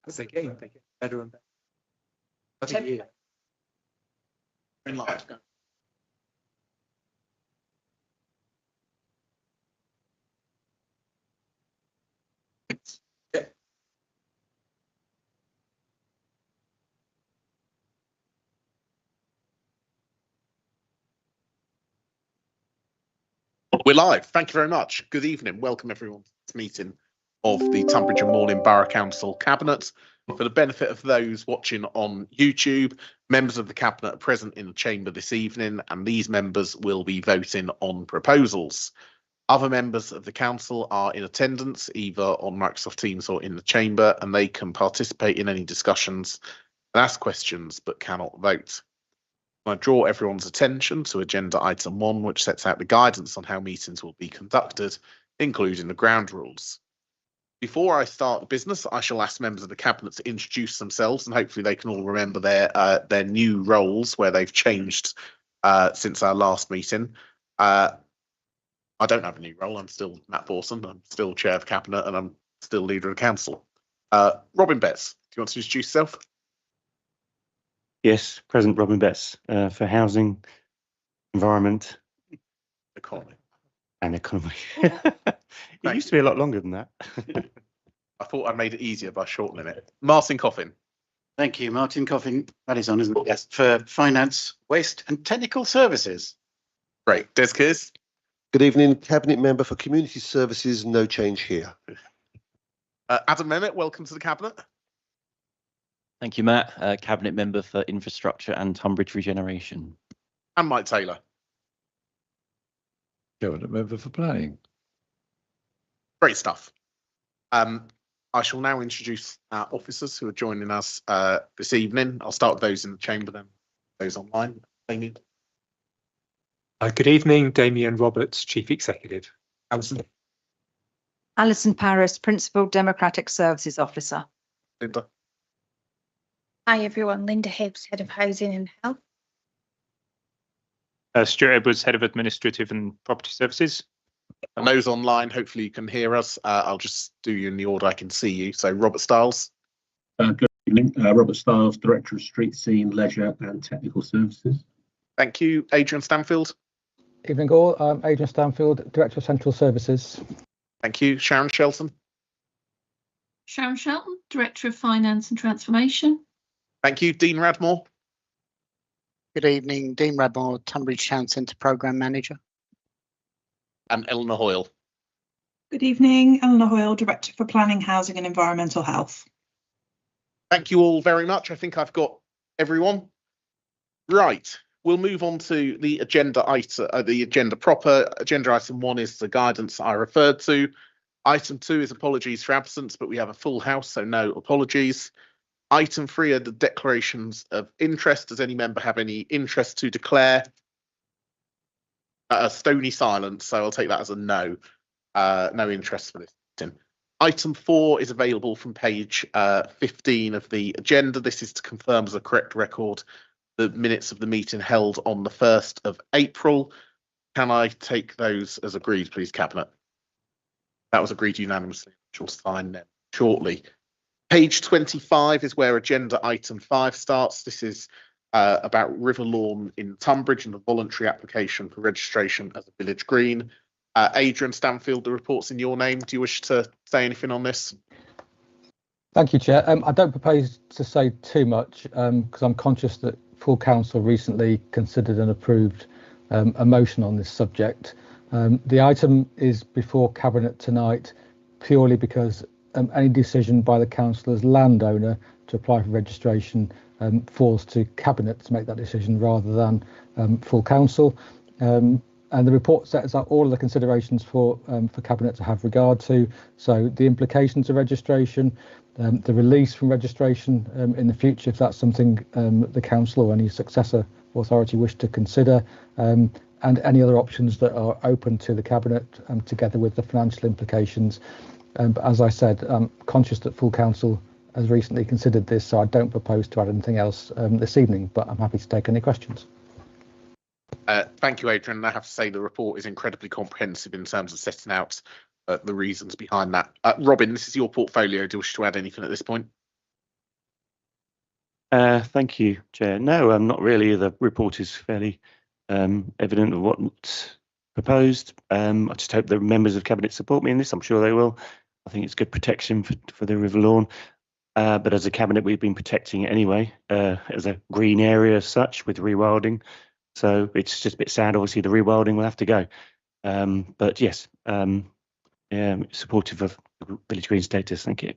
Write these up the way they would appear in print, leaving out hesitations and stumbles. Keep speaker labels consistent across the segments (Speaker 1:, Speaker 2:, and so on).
Speaker 1: As they get better and better. Every year. In life. Yeah. We're live. Thank you very much. Good evening. Welcome everyone to this meeting of the Tunbridge and Morlin Borough Council Cabinet. For the benefit of those watching on YouTube, members of the Cabinet are present in the chamber this evening, and these members will be voting on proposals. Other members of the council are in attendance, either on Microsoft Teams or in the chamber, and they can participate in any discussions and ask questions, but cannot vote. I draw everyone's attention to agenda item 1, which sets out the guidance on how meetings will be conducted, including the ground rules. Before I start the business, I shall ask members of the Cabinet to introduce themselves, and hopefully they can all remember their new roles where they've changed since our last meeting. I don't have a new role. I'm still Matt Borson. I'm still Chair of Cabinet, and I'm still Leader of the Council. Robin Betts, do you want to introduce yourself?
Speaker 2: Yes, President Robin Betts for Housing, Environment,
Speaker 1: Economy.
Speaker 2: And Economy. It used to be a lot longer than that.
Speaker 1: I thought I made it easier by shortening it. Martin Coffin.
Speaker 3: Thank you, Martin Coffin. That is on, isn't it? Yes, for Finance, Waste and Technical Services.
Speaker 1: Great. Des Kears.
Speaker 4: Good evening, Cabinet Member for Community Services. No change here.
Speaker 1: Adam Memmett, welcome to the Cabinet.
Speaker 5: Thank you, Matt. Cabinet Member for Infrastructure and Tunbridge Regeneration.
Speaker 1: And Mike Taylor.
Speaker 6: Cabinet Member for Planning.
Speaker 1: Great stuff. I shall now introduce our officers who are joining us this evening. I'll start with those in the chamber, then those online. Damien.
Speaker 7: Good evening, Damien Roberts, Chief Executive.
Speaker 8: Alison Paris, Principal Democratic Services Officer.
Speaker 1: Linda.
Speaker 9: Hi everyone, Linda Hibbs, Head of Housing and Health.
Speaker 7: Stuart Edwards, Head of Administrative and Property Services.
Speaker 1: And those online, hopefully you can hear us. I'll just do you in the order I can see you. So Robert Stiles.
Speaker 10: Good evening, Robert Stiles, Director of Street Scene, Leisure and Technical Services.
Speaker 1: Thank you. Adrian Stanfield.
Speaker 11: Evening all, I'm Adrian Stanfield, Director of Central Services.
Speaker 1: Thank you. Sharon Shelton.
Speaker 12: Sharon Shelton, Director of Finance and Transformation.
Speaker 1: Thank you. Dean Radmore.
Speaker 13: Good evening, Dean Radmore, Tunbridge Town Centre Programme Manager.
Speaker 1: And Eleanor Hoyle.
Speaker 14: Good evening, Eleanor Hoyle, Director for Planning, Housing and Environmental Health.
Speaker 1: Thank you all very much. I think I've got everyone. Right, we'll move on to the agenda item, the agenda proper. Agenda item 1 is the guidance I referred to. Item 2 is apologies for absence, but we have a full house, so no apologies. Item 3 are the declarations of interest. Does any member have any interest to declare? A stony silence, so I'll take that as a no. No interest for this item. Item 4 is available from page 15 of the agenda. This is to confirm as a correct record the minutes of the meeting held on the 1st of April. Can I take those as agreed, please, Cabinet? That was agreed unanimously. Which will sign them shortly. Page 25 is where agenda item 5 starts. This is about River Lawn in Tunbridge and the voluntary application for registration as a village green. Adrian Stanfield, the report's in your name. Do you wish to say anything on this?
Speaker 11: Thank you, Chair. I don't propose to say too much because I'm conscious that full council recently considered and approved a motion on this subject. The item is before Cabinet tonight purely because any decision by the council as landowner to apply for registration falls to Cabinet to make that decision rather than full council. And the report sets out all of the considerations for Cabinet to have regard to. So the implications of registration, the release from registration in the future, if that's something the council or any successor authority wish to consider, and any other options that are open to the Cabinet together with the financial implications. But as I said, I'm conscious that full council has recently considered this, so I don't propose to add anything else this evening, but I'm happy to take any questions.
Speaker 1: Thank you, Adrian. I have to say the report is incredibly comprehensive in terms of setting out the reasons behind that. Robin, this is your portfolio. Do you wish to add anything at this point?
Speaker 2: Thank you, Chair. No, not really. The report is fairly evident of what's proposed. I just hope the members of Cabinet support me in this. I'm sure they will. I think it's good protection for the River Lawn. But as a Cabinet, we've been protecting it anyway as a green area as such with rewilding. So it's just a bit sad. Obviously, the rewilding will have to go. But yes, supportive of village green status. Thank you.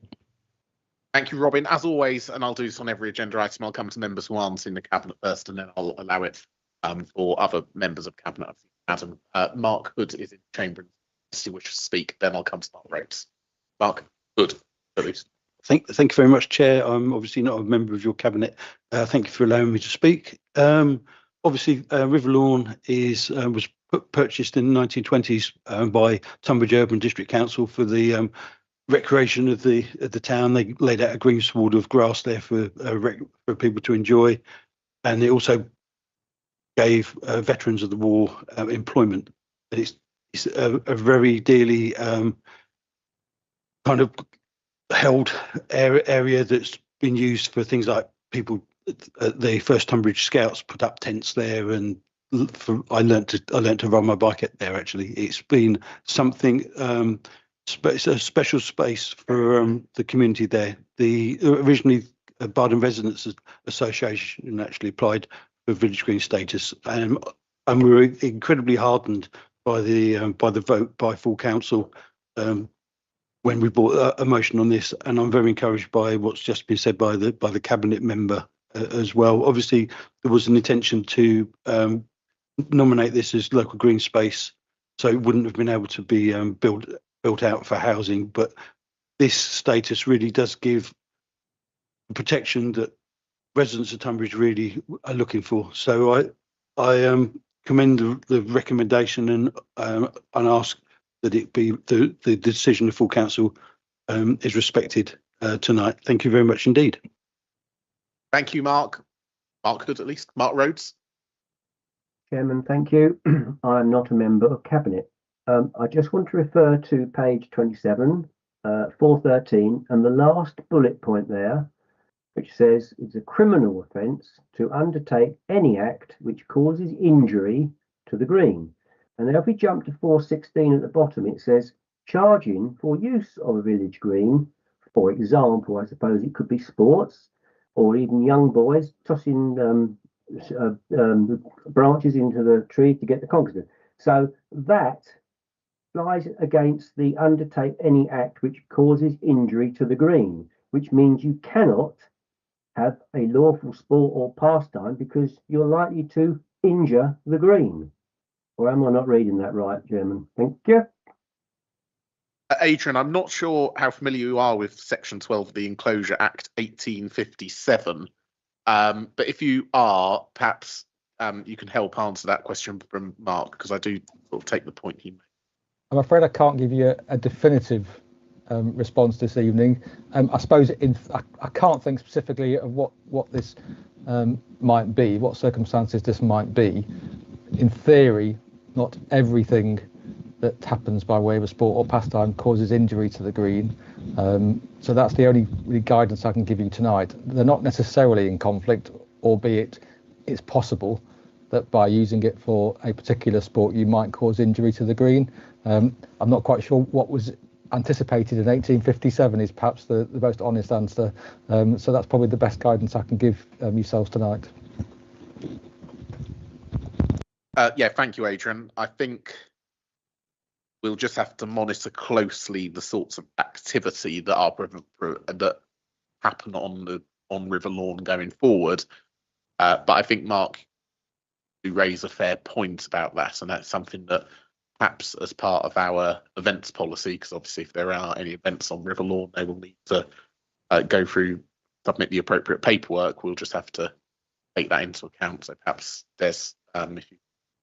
Speaker 1: Thank you, Robin. As always, and I'll do this on every agenda item, I'll come to members who aren't in the Cabinet first, and then I'll allow it for other members of Cabinet. Adam, Mark Hood is in the chamber. If you wish to speak, then I'll come to Mark Rhodes. Mark Hood, at least.
Speaker 6: Thank you very much, Chair. I'm obviously not a member of your Cabinet. Thank you for allowing me to speak. Obviously, River Lawn was purchased in the 1920s by Tunbridge Urban District Council for the recreation of the town. They laid out a green sward of grass there for people to enjoy, and it also gave veterans of the war employment. It's a very dearly kind of held area that's been used for things like people. The first Tunbridge Scouts put up tents there, and I learnt to ride my bike out there. Actually, it's been something. It's a special space for the community there. Originally, Barden Residents Association actually applied for village green status, and we were incredibly heartened by the vote by full council when we brought a motion on this. And I'm very encouraged by what's just been said by the Cabinet member as well. Obviously, there was an intention to nominate this as local green space, so it wouldn't have been able to be built out for housing, but this status really does give protection that residents of Tunbridge really are looking for. So I commend the recommendation and ask that it be the decision of full council is respected tonight. Thank you very much indeed.
Speaker 1: Thank you, Mark. Mark Hood, at least. Mark Rhodes.
Speaker 15: Chairman, thank you. I'm not a member of Cabinet. I just want to refer to page 27, 413, and the last bullet point there, which says it's a criminal offence to undertake any act which causes injury to the green. And then if we jump to 416 at the bottom, it says charging for use of a village green. For example, I suppose it could be sports or even young boys tossing branches into the tree to get the concrete. So that lies against the undertake any act which causes injury to the green, which means you cannot have a lawful sport or pastime because you're likely to injure the green. Or am I not reading that right, Chairman? Thank you.
Speaker 1: Adrian, I'm not sure how familiar you are with Section 12 of the Enclosure Act 1857, but if you are, perhaps you can help answer that question from Mark, because I do sort of take the point he made.
Speaker 11: I'm afraid I can't give you a definitive response this evening. I suppose I can't think specifically of what this might be, what circumstances this might be. In theory, not everything that happens by way of a sport or pastime causes injury to the green. So that's the only really guidance I can give you tonight. They're not necessarily in conflict, albeit it's possible that by using it for a particular sport you might cause injury to the green. I'm not quite sure what was anticipated in 1857 is perhaps the most honest answer. So that's probably the best guidance I can give yourselves tonight.
Speaker 1: Yeah, thank you, Adrian. I think we'll just have to monitor closely the sorts of activity that happen on River Lawn going forward. But I think Mark, you raise a fair point about that, and that's something that perhaps as part of our events policy, because obviously if there are any events on River Lawn, they will need to submit the appropriate paperwork. We'll just have to take that into account. So perhaps there's, if you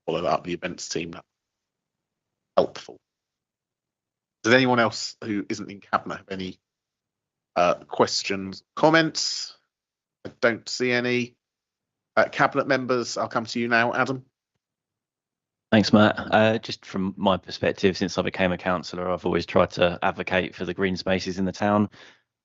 Speaker 1: follow up the events team, that's helpful. Does anyone else who isn't in Cabinet have any questions, comments? I don't see any. Cabinet members, I'll come to you now, Adam.
Speaker 5: Thanks, Matt. Just from my perspective, since I became a councillor, I've always tried to advocate for the green spaces in the town.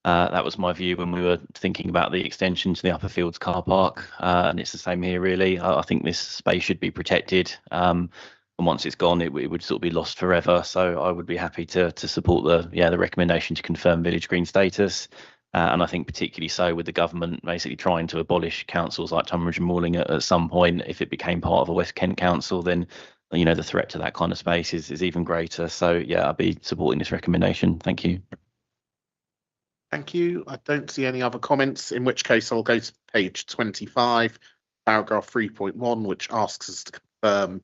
Speaker 5: That was my view when we were thinking about the extension to the Upper Fields car park, and it's the same here, really. I think this space should be protected, and once it's gone, it would sort of be lost forever. So I would be happy to support the recommendation to confirm village green status. And I think particularly so with the government basically trying to abolish councils like Tunbridge and Malling at some point. If it became part of a West Kent council, then the threat to that kind of space is even greater. So yeah, I'll be supporting this recommendation. Thank you.
Speaker 1: Thank you. I don't see any other comments, in which case I'll go to page 25, paragraph 3.1, which asks us to confirm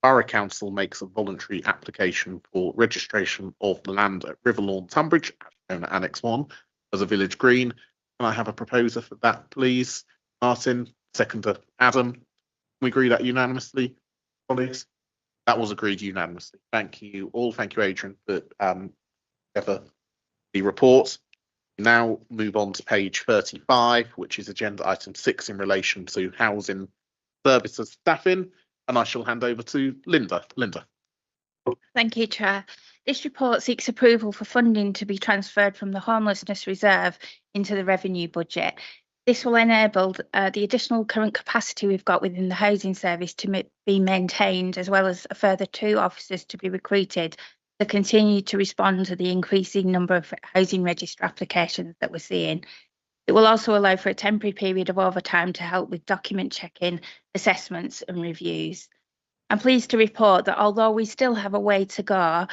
Speaker 1: Borough Council makes a voluntary application for registration of the land at River Lawn, Tunbridge, shown at Annex 1, as a village green. Can I have a proposer for that, please? Martin, seconder Adam. Can we agree that unanimously, colleagues? That was agreed unanimously. Thank you all. Thank you, Adrian, for together the report. We now move on to page 35, which is agenda item 6 in relation to housing services staffing, and I shall hand over to Linda. Linda.
Speaker 9: Thank you, Chair. This report seeks approval for funding to be transferred from the Homelessness Reserve into the revenue budget. This will enable the additional current capacity we've got within the housing service to be maintained, as well as a further 2 officers to be recruited to continue to respond to the increasing number of housing register applications that we're seeing. It will also allow for a temporary period of overtime to help with document checking, assessments and reviews. I'm pleased to report that although we still have a way to go,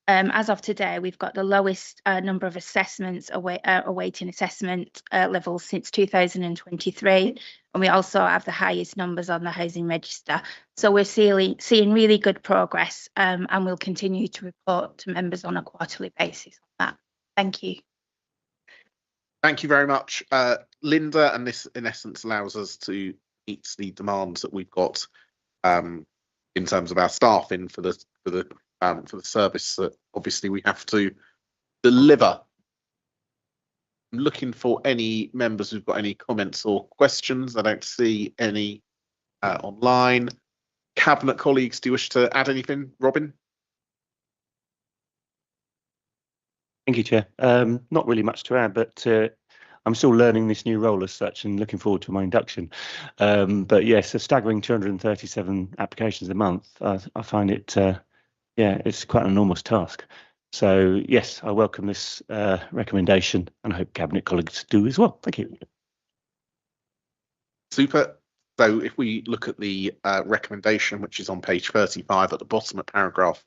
Speaker 9: as of today, we've got the lowest number of assessments awaiting assessment levels since 2023, and we also have the highest numbers on the housing register. So we're seeing really good progress, and we'll continue to report to members on a quarterly basis on that. Thank you.
Speaker 1: Thank you very much, Linda. And this, in essence, allows us to meet the demands that we've got in terms of our staffing for the service that obviously we have to deliver. I'm looking for any members who've got any comments or questions. I don't see any online. Cabinet colleagues, do you wish to add anything? Robin?
Speaker 2: Thank you, Chair. Not really much to add, but I'm still learning this new role as such and looking forward to my induction. But yes, a staggering 237 applications a month. I find it, it's quite an enormous task. So yes, I welcome this recommendation and I hope Cabinet colleagues do as well. Thank you.
Speaker 1: Super. So if we look at the recommendation, which is on page 35 at the bottom of paragraph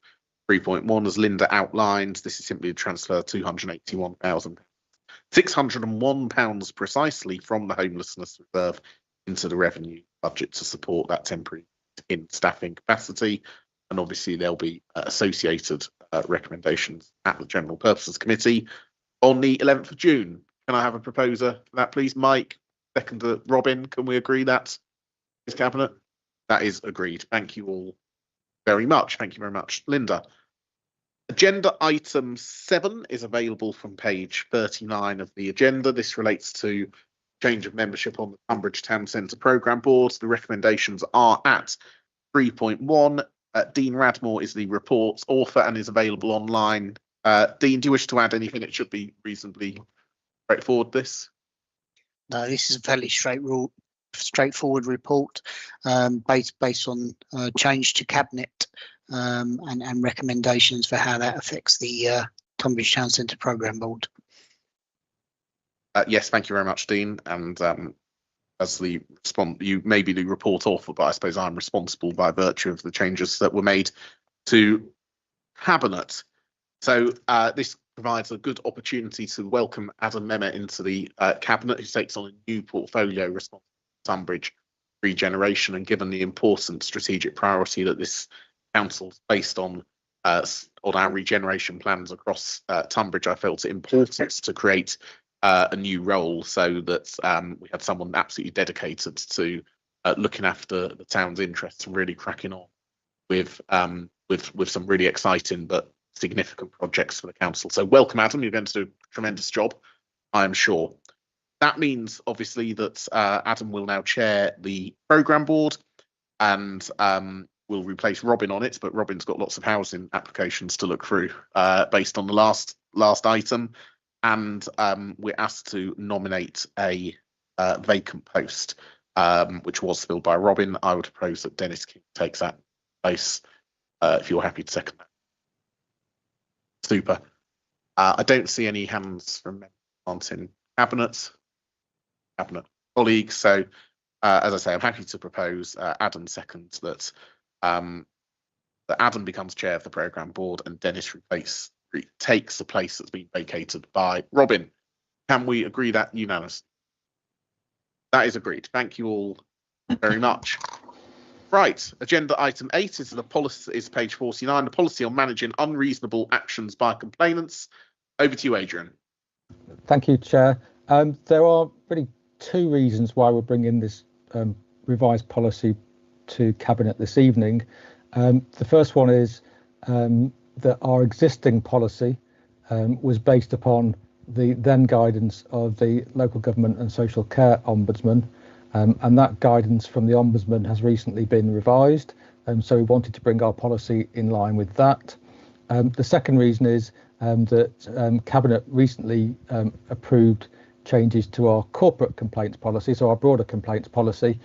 Speaker 1: 3.1, as Linda outlined, this is simply a transfer of £281,601 precisely from the homelessness reserve into the revenue budget to support that temporary in staffing capacity. And obviously there'll be associated recommendations at the General Purposes Committee on the 11th of June. Can I have a proposer for that, please? Mike, seconder Robin, can we agree that is Cabinet? That is agreed. Thank you all very much. Thank you very much, Linda. Agenda item 7 is available from page 39 of the agenda. This relates to change of membership on the Tunbridge Town Centre Programme Board. The recommendations are at 3.1. Dean Radmore is the report's author and is available online. Dean, do you wish to add anything? It should be reasonably straightforward, this.
Speaker 13: No, this is a fairly straightforward report based on change to Cabinet and recommendations for how that affects the Tunbridge Town Centre Programme Board.
Speaker 1: Yes, thank you very much, Dean. And as the you may be the report author, but I suppose I'm responsible by virtue of the changes that were made to Cabinet. So this provides a good opportunity to welcome Adam Mehmet into the Cabinet, who takes on a new portfolio responsible for Tunbridge regeneration. And given the important strategic priority that this council's based on our regeneration plans across Tunbridge, I felt it important to create a new role so that we had someone absolutely dedicated to looking after the town's interests and really cracking on with some really exciting but significant projects for the council. So welcome, Adam. You're going to do a tremendous job, I am sure. That means obviously that Adam will now chair the programme board, and will replace Robin on it, but Robin's got lots of housing applications to look through based on the last item, and we're asked to nominate a vacant post, which was filled by Robin. I would propose that Dennis King takes that place, if you're happy to second that. Super. I don't see any hands from members in cabinet colleagues, so as I say, I'm happy to propose Adam seconds that Adam becomes chair of the programme board and Dennis takes the place that's been vacated by Robin. Can we agree that unanimously? That is agreed. Thank you all very much. Right, agenda item 8 is the policy, is page 49, the policy on managing unreasonable actions by complainants. Over to you, Adrian.
Speaker 11: Thank you, Chair. There are really two reasons why we're bringing this revised policy to Cabinet this evening. The first one is that our existing policy was based upon the then guidance of the Local Government and Social Care Ombudsman, and that guidance from the Ombudsman has recently been revised, so we wanted to bring our policy in line with that. The second reason is that Cabinet recently approved changes to our corporate complaints policy, so our broader complaints policy,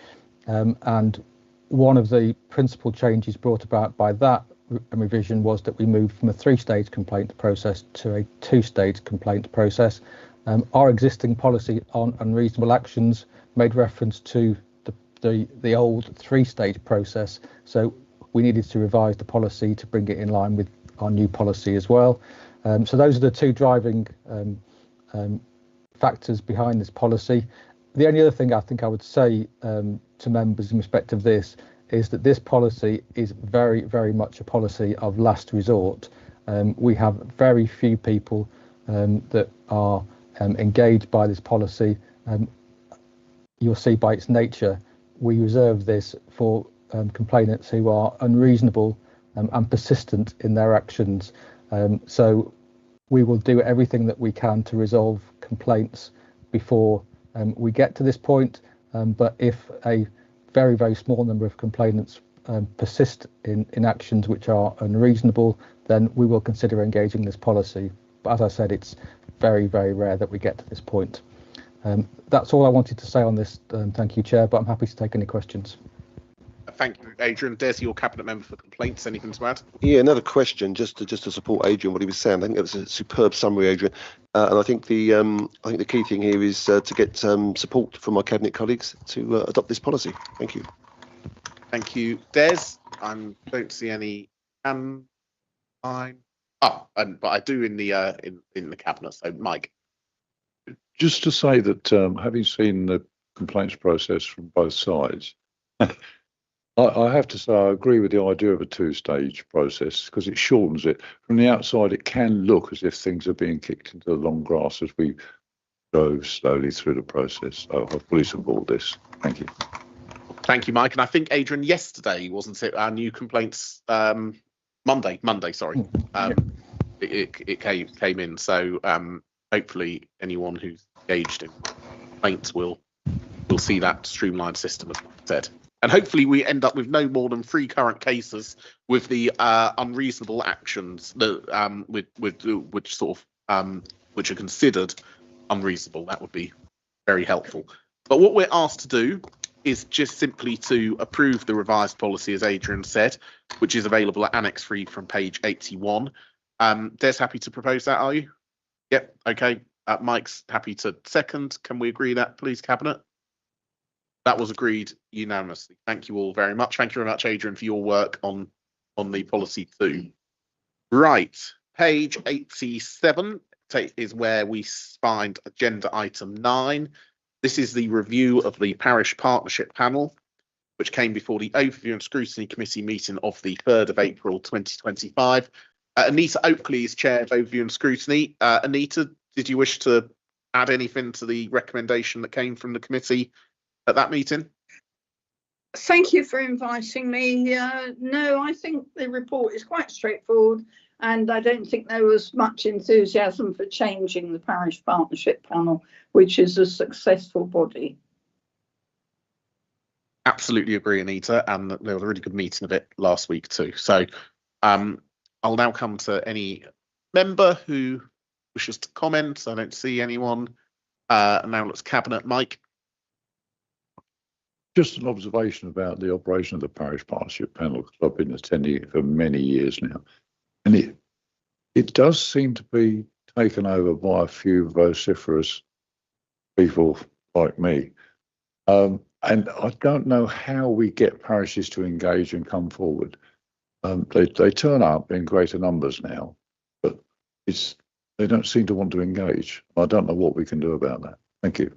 Speaker 11: and one of the principal changes brought about by that revision was that we moved from a 3-stage complaint process to a 2-stage complaint process. Our existing policy on unreasonable actions made reference to the old 3-stage process, so we needed to revise the policy to bring it in line with our new policy as well. So those are the two driving factors behind this policy. The only other thing I think I would say to members in respect of this is that this policy is very, very much a policy of last resort. We have very few people that are engaged by this policy. You'll see by its nature, we reserve this for complainants who are unreasonable and persistent in their actions. So we will do everything that we can to resolve complaints before we get to this point. But if a very, very small number of complainants persist in actions which are unreasonable, then we will consider engaging this policy. But as I said, it's very, very rare that we get to this point. That's all I wanted to say on this. Thank you, Chair, but I'm happy to take any questions.
Speaker 1: Thank you, Adrian. Des, your cabinet member for complaints. Anything to add?
Speaker 4: Yeah, another question, just to support Adrian, what he was saying. I think it was a superb summary, Adrian. And I think the key thing here is to get support from my cabinet colleagues to adopt this policy. Thank you.
Speaker 1: Thank you, Des. I don't see any hand line. Oh, but I do in the cabinet. So, Mike.
Speaker 16: Just to say that having seen the complaints process from both sides, I have to say I agree with the idea of a 2-stage process because it shortens it. From the outside, it can look as if things are being kicked into the long grass as we go slowly through the process. So I fully support this. Thank you.
Speaker 1: Thank you, Mike. And I think, Adrian, yesterday, wasn't it, our new complaints, Monday, sorry. It came in. So hopefully anyone who's engaged in complaints will see that streamlined system, as Mike said. And hopefully we end up with no more than 3 current cases with the unreasonable actions that which are considered unreasonable. That would be very helpful. But what we're asked to do is just simply to approve the revised policy, as Adrian said, which is available at Annex 3 from page 81. Des, happy to propose that, are you? Yep. Okay. Mike's happy to second. Can we agree that, please, Cabinet? That was agreed unanimously. Thank you all very much. Thank you very much, Adrian, for your work on the policy too. Right, page 87 is where we find agenda item 9. This is the review of the Parish Partnership Panel, which came before the Overview and Scrutiny Committee meeting of the 3rd of April 2025. Anita Oakley is Chair of Overview and Scrutiny. Anita, did you wish to add anything to the recommendation that came from the committee at that meeting?
Speaker 17: Thank you for inviting me. No, I think the report is quite straightforward, and I don't think there was much enthusiasm for changing the Parish Partnership Panel, which is a successful body.
Speaker 1: Absolutely agree, Anita, and there was a really good meeting of it last week too. So I'll now come to any member who wishes to comment. I don't see anyone. Now let's Cabinet. Mike.
Speaker 16: Just an observation about the operation of the parish partnership panel, because I've been attending it for many years now, and it does seem to be taken over by a few vociferous people like me. And I don't know how we get parishes to engage and come forward. They turn up in greater numbers now, but they don't seem to want to engage. I don't know what we can do about that. Thank you.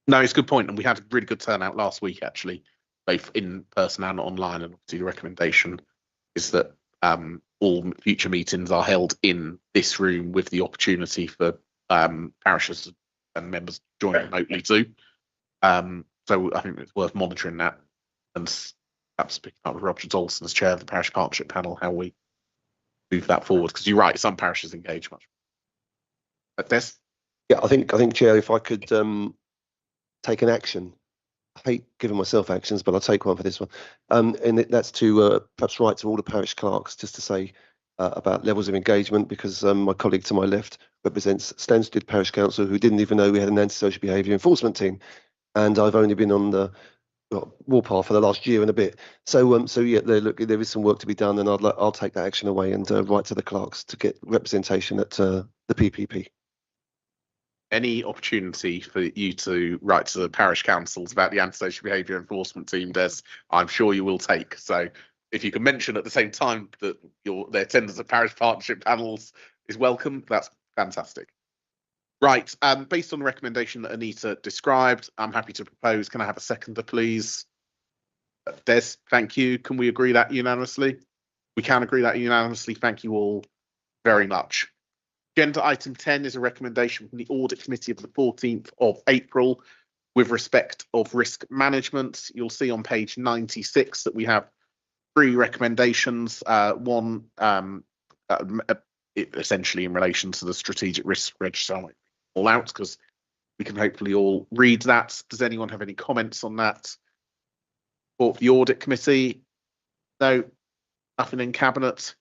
Speaker 1: No, it's a good point, and we had a really good turnout last week, actually, both in person and online. And obviously, the recommendation is that all future meetings are held in this room with the opportunity for parishes and members to join remotely too. So I think it's worth monitoring that, and perhaps picking up with Roger Dawson as chair of the parish partnership panel how we move that forward. Because you're right, some parishes engage much. But Des?
Speaker 4: Yeah, I think Chair, if I could take an action. I hate giving myself actions, but I'll take one for this one. And that's to perhaps write to all the parish clerks just to say about levels of engagement, because my colleague to my left represents Stansted Parish Council, who didn't even know we had an antisocial behaviour enforcement team, and I've only been on the Warpath for the last year and a bit. So yeah, look, there is some work to be done, and I'll take that action away and write to the clerks to get representation at the PPP.
Speaker 1: Any opportunity for you to write to the parish councils about the antisocial behaviour enforcement team, Des, I'm sure you will take. So if you can mention at the same time that their attendance at parish partnership panels is welcome, that's fantastic. Right, based on the recommendation that Anita described, I'm happy to propose. Can I have a seconder, please? Des, thank you. Can we agree that unanimously? We can agree that unanimously. Thank you all very much. Agenda item 10 is a recommendation from the Audit Committee of the 14th of April with respect of risk management. You'll see on page 96 that we have 3 recommendations. One essentially in relation to the strategic risk register. I'll all out because we can hopefully all read that. Does anyone have any comments on that? For the Audit Committee? No, nothing in Cabinet.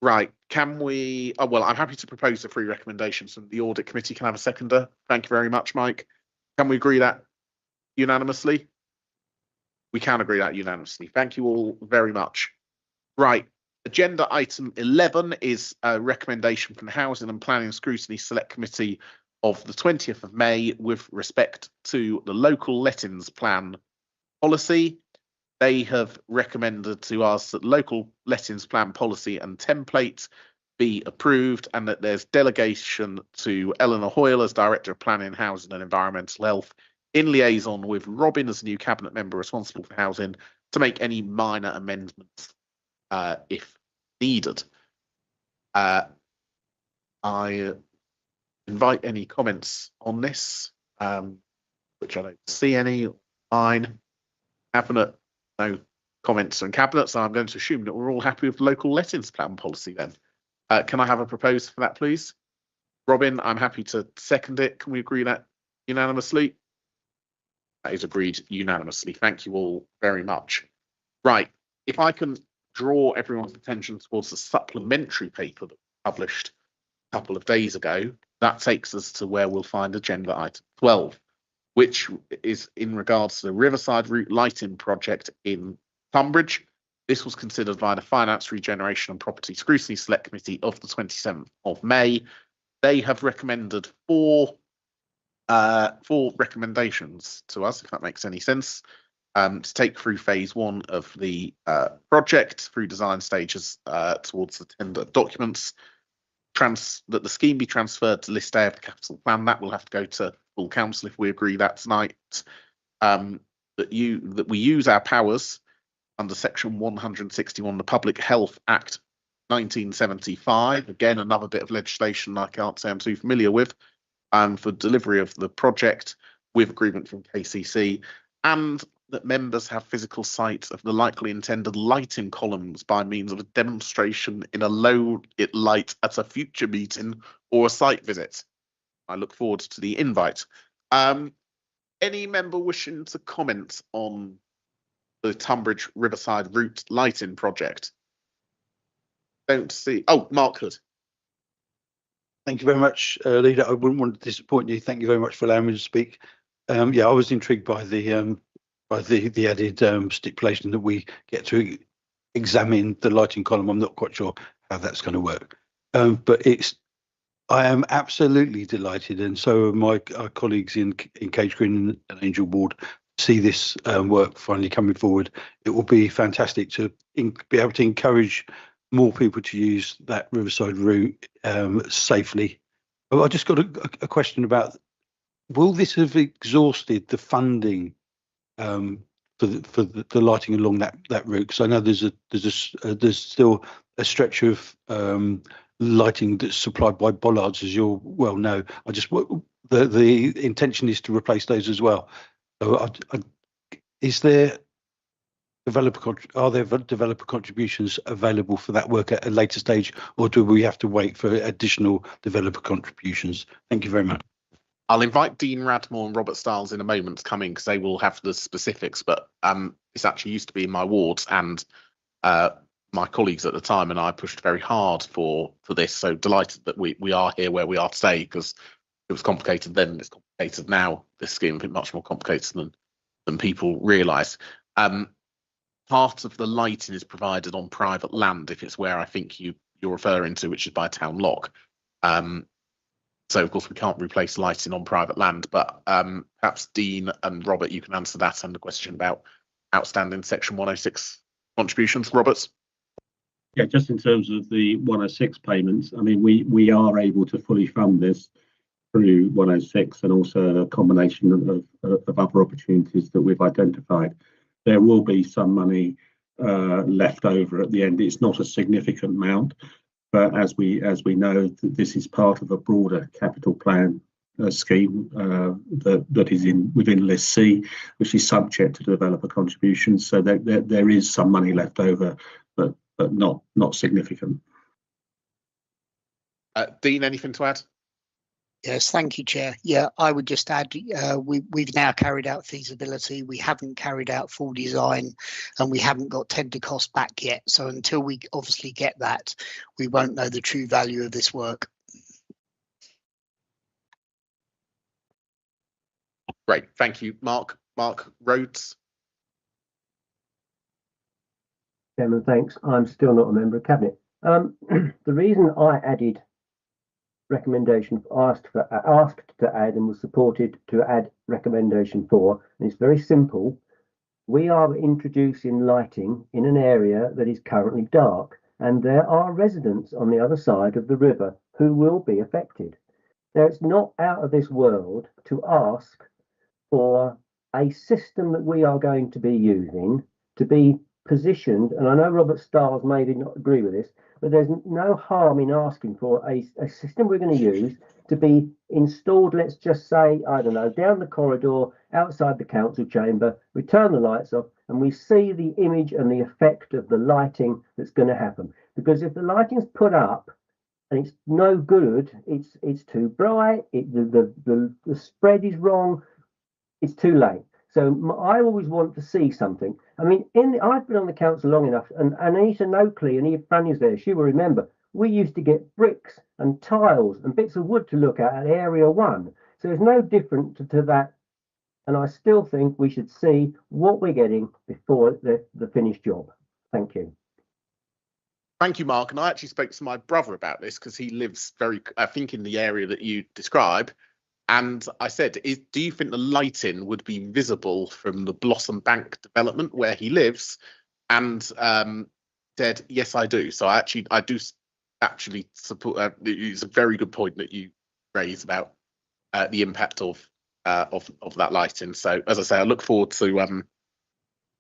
Speaker 1: Right, can we, well, I'm happy to propose the 3 recommendations from the Audit Committee. Can I have a seconder? Thank you very much, Mike. Can we agree that unanimously? We can agree that unanimously. Thank you all very much. Right, agenda item 11 is a recommendation from the Housing and Planning and Scrutiny Select Committee of the 20th of May with respect to the local lettings plan policy. They have recommended to us that local lettings plan policy and template be approved, and that there's delegation to Eleanor Hoyle as Director of Planning, Housing and Environmental Health in liaison with Robin as new Cabinet member responsible for housing to make any minor amendments if needed. I invite any comments on this, which I don't see any. Fine. Cabinet. No comments on Cabinet, so I'm going to assume that we're all happy with the local lettings plan policy then. Can I have a proposal for that, please? Robin, I'm happy to second it. Can we agree that unanimously? That is agreed unanimously. Thank you all very much. Right, if I can draw everyone's attention towards the supplementary paper that was published a couple of days ago, that takes us to where we'll find agenda item 12. Which is in regards to the Riverside Route Lighting project in Tunbridge. This was considered by the Finance, Regeneration and Property Scrutiny Select Committee of the 27th of May. They have recommended four recommendations to us, if that makes any sense, to take through phase 1 of the project through design stages towards the tender documents. That the scheme be transferred to list A of the capital plan. That will have to go to full council if we agree that tonight. That we use our powers under section 161, the Public Health Act 1975. Again, another bit of legislation I can't say I'm too familiar with. For delivery of the project with agreement from KCC, and that members have physical sight of the likely intended lighting columns by means of a demonstration in a low light at a future meeting or a site visit. I look forward to the invite. Any Any member wishing to comment on the Tunbridge Riverside route lighting project? Don't see. Oh, Mark Hood.
Speaker 6: Thank you very much, Leader. I wouldn't want to disappoint you. Thank you very much for allowing me to speak. Yeah, I was intrigued by the added stipulation that we get to examine the lighting column. I'm not quite sure how that's going to work, but I am absolutely delighted, and so are my colleagues in Cage Green and Angel Ward, see this work finally coming forward. It will be fantastic to be able to encourage more people to use that Riverside route safely. I just got a question about, will this have exhausted the funding for the lighting along that route? Because I know there's still a stretch of lighting that's supplied by bollards, as you'll well know. The intention is to replace those as well. So are there developer contributions available for that work at a later stage, or do we have to wait for additional developer contributions? Thank you very much.
Speaker 1: I'll invite Dean Radmore and Robert Stiles in a moment to come in, because they will have the specifics, but this actually used to be in my wards, and my colleagues at the time and I pushed very hard for this, so delighted that we are here where we are today, because it was complicated then, it's complicated now. This scheme is much more complicated than people realise. Part of the lighting is provided on private land, if it's where I think you're referring to, which is by Town Lock. So of course we can't replace lighting on private land, but perhaps Dean and Robert, you can answer that and the question about outstanding Section 106 contributions. Roberts?
Speaker 10: Yeah, just in terms of the 106 payments, I mean, we are able to fully fund this through 106 and also a combination of other opportunities that we've identified. There will be some money left over at the end. It's not a significant amount, but as we know, this is part of a broader capital plan scheme that is within List C, which is subject to developer contributions. So there is some money left over, but not significant.
Speaker 1: Dean, anything to add?
Speaker 13: Yes, thank you, Chair. Yeah, I would just add, we've now carried out feasibility. We haven't carried out full design, and we haven't got tender cost back yet. So until we obviously get that, we won't know the true value of this work.
Speaker 1: Great, thank you, Mark. Mark Rhodes.
Speaker 15: Chairman, thanks. I'm still not a member of Cabinet. The reason I added recommendation, asked to add and was supported to add recommendation 4, and it's very simple. We are introducing lighting in an area that is currently dark, and there are residents on the other side of the river who will be affected. Now, it's not out of this world to ask for a system that we are going to be using to be positioned, and I know Robert Stiles maybe not agree with this, but there's no harm in asking for a system we're going to use to be installed, let's just say, I don't know, down the corridor outside the council chamber. We turn the lights off and we see the image and the effect of the lighting that's going to happen. Because if the lighting's put up and it's no good, it's too bright, the spread is wrong, it's too late. So I always want to see something. I mean, I've been on the council long enough, and Anita Noakley and Eve Fanny's there, she will remember, we used to get bricks and tiles and bits of wood to look at Area 1. So it's no different to that. And I still think we should see what we're getting before the finished job. Thank you.
Speaker 1: Thank you, Mark. And I actually spoke to my brother about this because he lives I think in the area that you describe. And I said, do you think the lighting would be visible from the Blossom Bank development where he lives? And said, yes, I do. So I do actually support. It's a very good point that you raise about the impact of that lighting. So as I say, I look forward to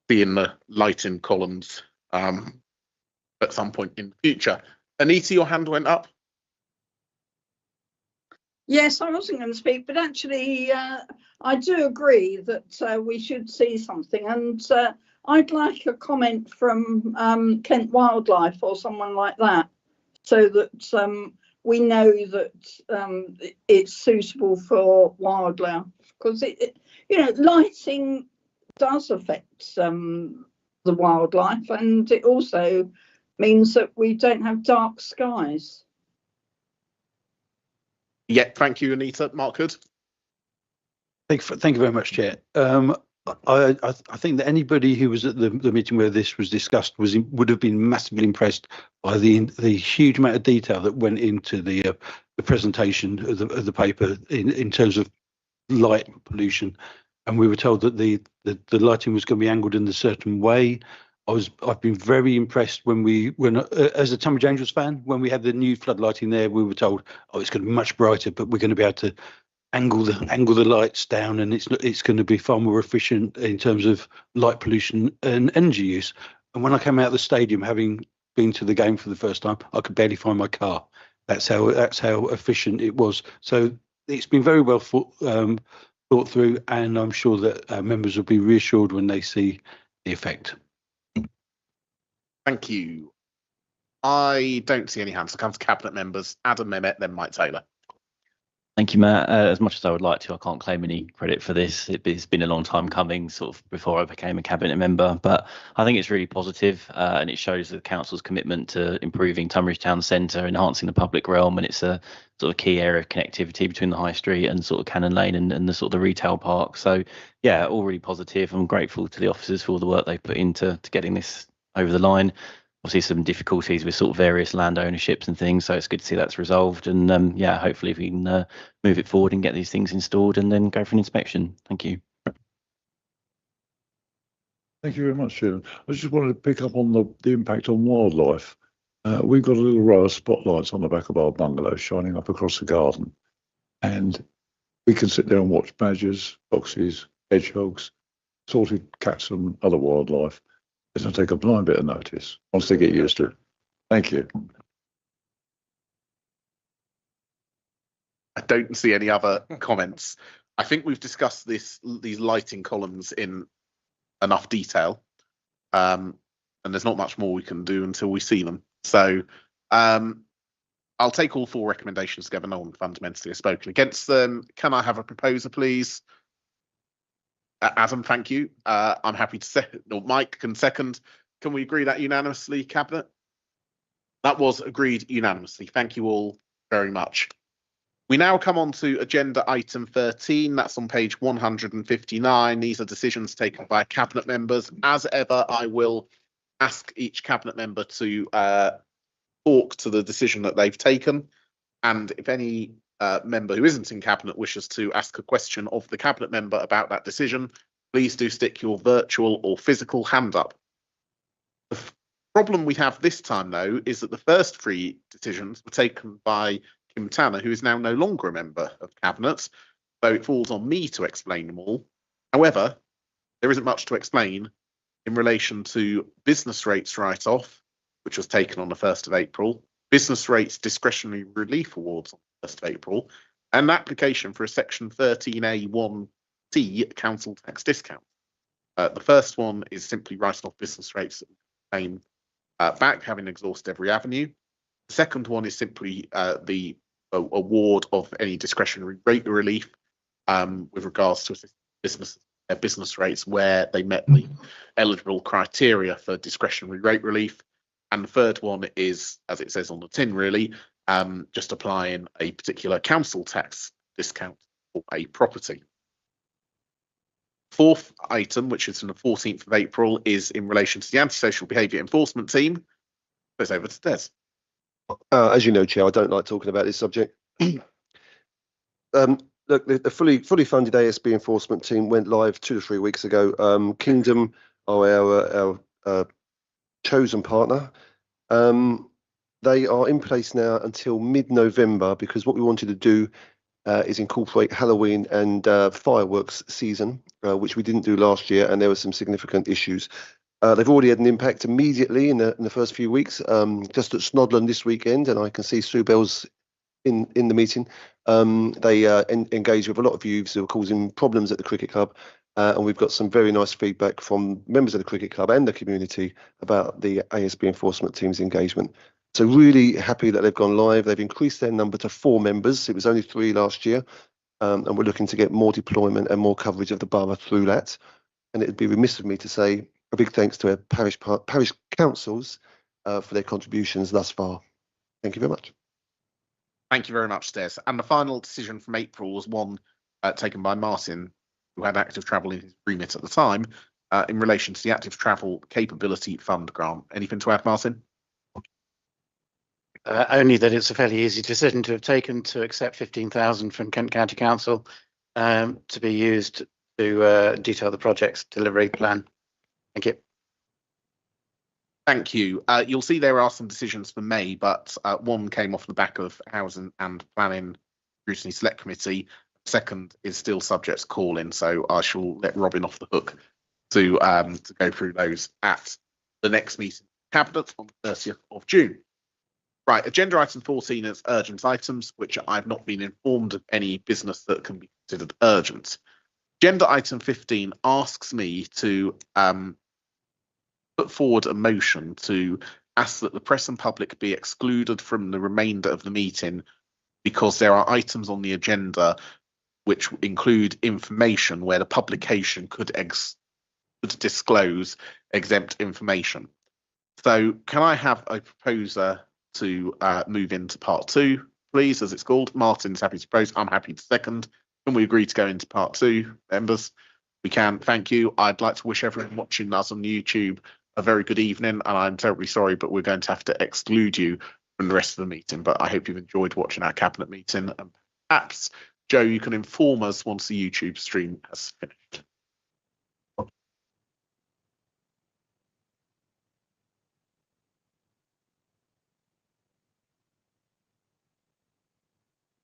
Speaker 1: seeing the lighting columns at some point in the future. Anita, your hand went up.
Speaker 17: Yes, I wasn't going to speak, but actually I do agree that we should see something, and I'd like a comment from Kent Wildlife or someone like that, so that we know that it's suitable for wildlife, because lighting does affect the wildlife, and it also means that we don't have dark skies.
Speaker 1: Yeah, thank you, Anita. Mark Hood.
Speaker 6: Thank you very much, Chair. I think that anybody who was at the meeting where this was discussed would have been massively impressed by the huge amount of detail that went into the presentation of the paper in terms of light pollution. And we were told that the lighting was going to be angled in a certain way. I've been very impressed when as a Tunbridge Angels fan, when we had the new floodlighting there, we were told, oh, it's going to be much brighter, but we're going to be able to angle the lights down, and it's going to be far more efficient in terms of light pollution and energy use. And when I came out of the stadium, having been to the game for the first time, I could barely find my car. That's how efficient it was. So it's been very well thought through, and I'm sure that members will be reassured when they see the effect.
Speaker 1: Thank you. I don't see any hands. So come to cabinet members. Adam Mehmet, then Mike Taylor.
Speaker 5: Thank you, Matt. As much as I would like to, I can't claim any credit for this. It's been a long time coming, sort of before I became a cabinet member, but I think it's really positive, and it shows the council's commitment to improving Tunbridge Town Centre, enhancing the public realm, and it's a sort of key area of connectivity between the High Street and sort of Cannon Lane and the sort of the retail park. So yeah, all really positive. I'm grateful to the officers for all the work they've put into getting this over the line. Obviously some difficulties with sort of various land ownerships and things, so it's good to see that's resolved, and yeah, hopefully we can move it forward and get these things installed and then go for an inspection. Thank you.
Speaker 16: Thank you very much, Chairman. I just wanted to pick up on the impact on wildlife. We've got a little row of spotlights on the back of our bungalow shining up across the garden, and we can sit there and watch badgers, foxes, hedgehogs, sorted cats and other wildlife. It'll take a blind bit of notice once they get used to it. Thank you.
Speaker 1: I don't see any other comments. I think we've discussed these lighting columns in enough detail, and there's not much more we can do until we see them. So I'll take all 4 recommendations together. No one fundamentally has spoken against them. Can I have a proposer, please? Adam, thank you. I'm happy to second, or Mike can second. Can we agree that unanimously, Cabinet? That was agreed unanimously. Thank you all very much. We now come on to agenda item 13. That's on page 159. These are decisions taken by Cabinet members. As ever, I will ask each Cabinet member to talk to the decision that they've taken. And if any member who isn't in Cabinet wishes to ask a question of the Cabinet member about that decision, please do stick your virtual or physical hand up. The problem we have this time, though, is that the first 3 decisions were taken by Kim Tanner, who is now no longer a member of Cabinet, so it falls on me to explain them all. However, there isn't much to explain in relation to business rates write-off, which was taken on the 1st of April, business rates discretionary relief awards on the 1st of April, and an application for a section 13A1C council tax discount. The first one is simply writing off business rates that claim back, having exhausted every avenue. The second one is simply the award of any discretionary rate relief with regards to business rates where they met the eligible criteria for discretionary rate relief. And the third one is, as it says on the tin, really, just applying a particular council tax discount for a property. Fourth item, which is from the 14th of April, is in relation to the antisocial behaviour enforcement team. Goes over to Des.
Speaker 4: As you know, Chair, I don't like talking about this subject. Look, the fully funded ASB enforcement team went live 2 to 3 weeks ago. Kingdom are our chosen partner. They are in place now until mid-November, because what we wanted to do is incorporate Halloween and fireworks season, which we didn't do last year, and there were some significant issues. They've already had an impact immediately in the first few weeks, just at Snodland this weekend, and I can see Sue Bell's in the meeting. They engage with a lot of youths who are causing problems at the cricket club, and we've got some very nice feedback from members of the cricket club and the community about the ASB enforcement team's engagement. So really happy that they've gone live. They've increased their number to 4 members. It was only 3 last year. and we're looking to get more deployment and more coverage of the borough through that. And it'd be remiss of me to say a big thanks to our parish councils for their contributions thus far. Thank you very much.
Speaker 1: Thank you very much, Des. And the final decision from April was one taken by Martin, who had active travel in his remit at the time, in relation to the Active Travel Capability Fund grant. Anything to add, Martin?
Speaker 3: Only that it's a fairly easy decision to have taken to accept 15,000 from Kent County Council to be used to detail the project's delivery plan. Thank you.
Speaker 1: Thank you. You'll see there are some decisions for May, but one came off the back of Housing and Planning Scrutiny Select Committee. Second is still subject to call-in, so I shall let Robin off the hook to go through those at the next meeting Cabinet on the 30th of June. Right, agenda item 14 is urgent items, which I've not been informed of any business that can be considered urgent. Agenda item 15 asks me to put forward a motion to ask that the press and public be excluded from the remainder of the meeting because there are items on the agenda which include information where the publication could disclose exempt information. So can I have a proposer to move into part 2, please, as it's called? Martin's happy to propose. I'm happy to second. Can we agree to go into part 2, members? We can. Thank you. I'd like to wish everyone watching us on YouTube a very good evening, and I'm terribly sorry, but we're going to have to exclude you from the rest of the meeting. But I hope you've enjoyed watching our Cabinet meeting, and perhaps, Joe, you can inform us once the YouTube stream has finished.